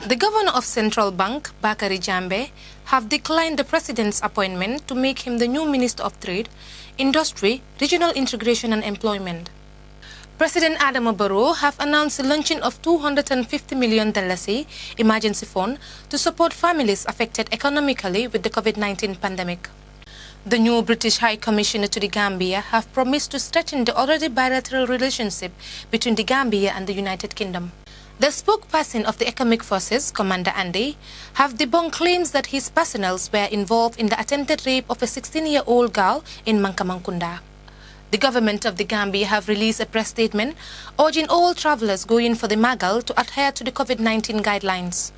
The Governor of Central Bank, Bakary Jambe, have declined the President's appointment to make him the new Minister of Trade, Industry, Regional Integration and Employment. President Adama Barrow have announced the launching of $250 million emergency fund to support families affected economically with the COVID-19 pandemic. The new British High Commissioner to the Gambia have promised to strengthen the already bilateral relationship between the Gambia and the United Kingdom. The spokesperson of the Economic Forces, Commander Andy, have debunked claims that his personnel were involved in the attempted rape of a 16-year-old girl in Mankamankunda. The government of the Gambia have released a press statement urging all travelers going for the Magal to adhere to the COVID-19 guidelines.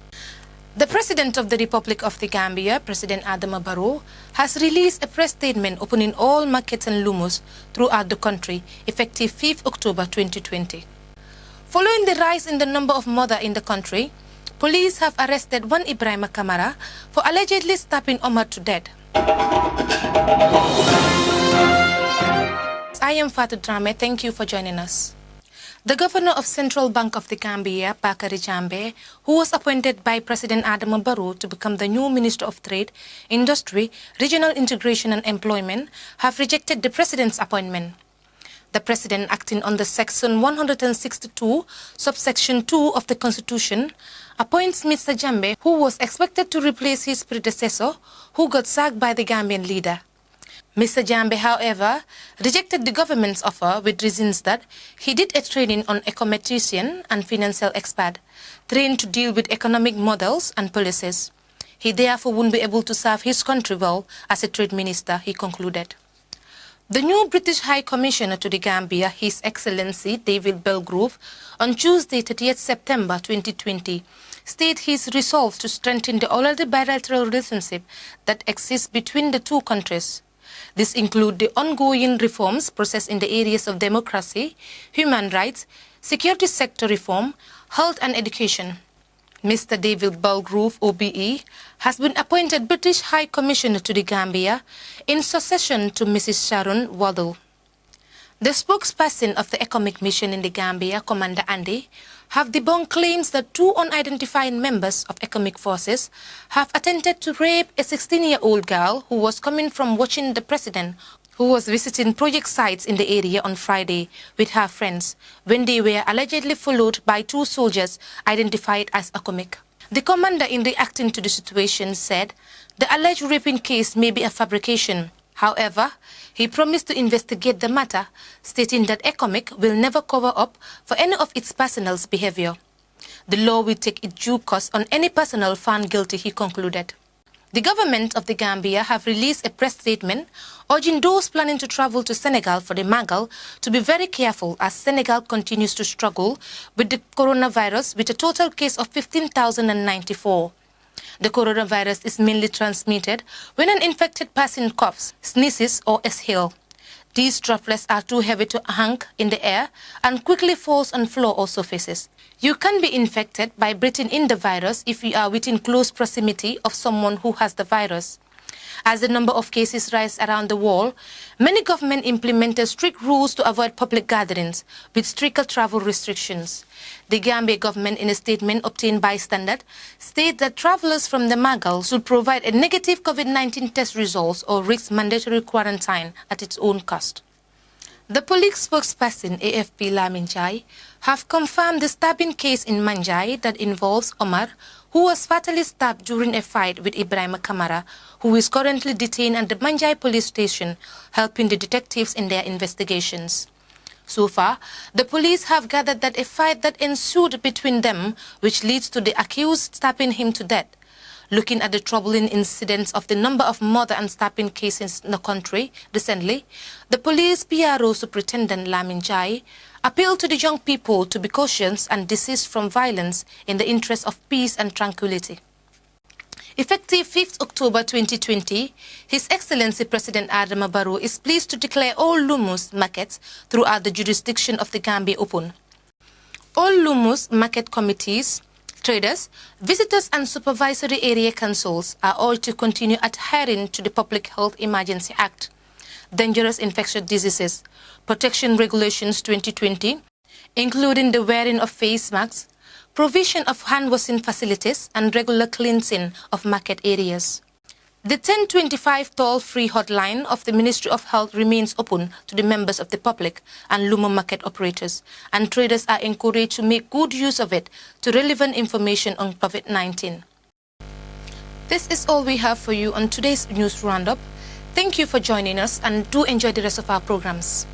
The President of the Republic of the Gambia, President Adama Barrow, has released a press statement opening all markets and lumus throughout the country, effective 5th October 2020. Following the rise in the number of murders in the country, police have arrested one Ibrahima Kamara for allegedly stabbing Omar to death. I am Fatou Drame. Thank you for joining us. The Governor of Central Bank of the Gambia, Bakary Jambe, who was appointed by President Adama Barrow to become the new Minister of Trade, Industry, Regional Integration and Employment, have rejected the President's appointment. The President, acting under Section 162, subsection 2 of the Constitution, appoints Mr. Jambe, who was expected to replace his predecessor, who got sacked by the Gambian leader. Mr. Jambe, however, rejected the government's offer with reasons that he did a training on econometrician and financial expert, trained to deal with economic models and policies. He therefore wouldn't be able to serve his country well as a trade minister, he concluded. The new British High Commissioner to the Gambia, His Excellency David Belgrove, on Tuesday, 30th September 2020, stated his resolve to strengthen the already bilateral relationship that exists between the two countries. This includes the ongoing reforms process in the areas of democracy, human rights, security sector reform, health and education. Mr. David Belgrove, OBE, has been appointed British High Commissioner to the Gambia in succession to Mrs. Sharon Waddell. The spokesperson of the Economic Mission in the Gambia, Commander Andy, have debunked claims that two unidentified members of Economic Forces have attempted to rape a 16-year-old girl who was coming from watching the President, who was visiting project sites in the area on Friday with her friends, when they were allegedly followed by two soldiers identified as Economic. The commander, in reacting to the situation, said the alleged raping case may be a fabrication. However, he promised to investigate the matter, stating that Economic will never cover up for any of its personnel's behavior. The law will take its due course on any personnel found guilty, he concluded. The government of the Gambia have released a press statement urging those planning to travel to Senegal for the Magal to be very careful as Senegal continues to struggle with the coronavirus with a total case of 15,094. The coronavirus is mainly transmitted when an infected person coughs, sneezes or exhales. These droplets are too heavy to hang in the air and quickly falls on floor or surfaces. You can be infected by breathing in the virus if you are within close proximity of someone who has the virus. As the number of cases rise around the world, many governments implemented strict rules to avoid public gatherings with stricter travel restrictions. The Gambia government, in a statement obtained by Standard, states that travelers from the Magal should provide a negative COVID-19 test results or risk mandatory quarantine at its own cost. The police spokesperson, AFP Lamin Jai, have confirmed the stabbing case in Manjai that involves Omar, who was fatally stabbed during a fight with Ibrahima Kamara, who is currently detained at the Manjai police station, helping the detectives in their investigations. So far, the police have gathered that a fight that ensued between them, which leads to the accused stabbing him to death. Looking at the troubling incidents of the number of murder and stabbing cases in the country recently, the police PRO Superintendent Lamin Jai appealed to the young people to be cautious and desist from violence in the interest of peace and tranquility. Effective 5th October 2020, His Excellency President Adama Barrow is pleased to declare all Lumus markets throughout the jurisdiction of the Gambia open. All Lumus market committees, traders, visitors and supervisory area councils are all to continue adhering to the Public Health Emergency Act, Dangerous Infectious Diseases, Protection Regulations 2020, including the wearing of face masks, provision of hand-washing facilities and regular cleansing of market areas. The 1025 toll-free hotline of the Ministry of Health remains open to the members of the public and Lumo market operators, and traders are encouraged to make good use of it to relevant information on COVID-19. This is all we have for you on today's news roundup. Thank you for joining us, and do enjoy the rest of our programs.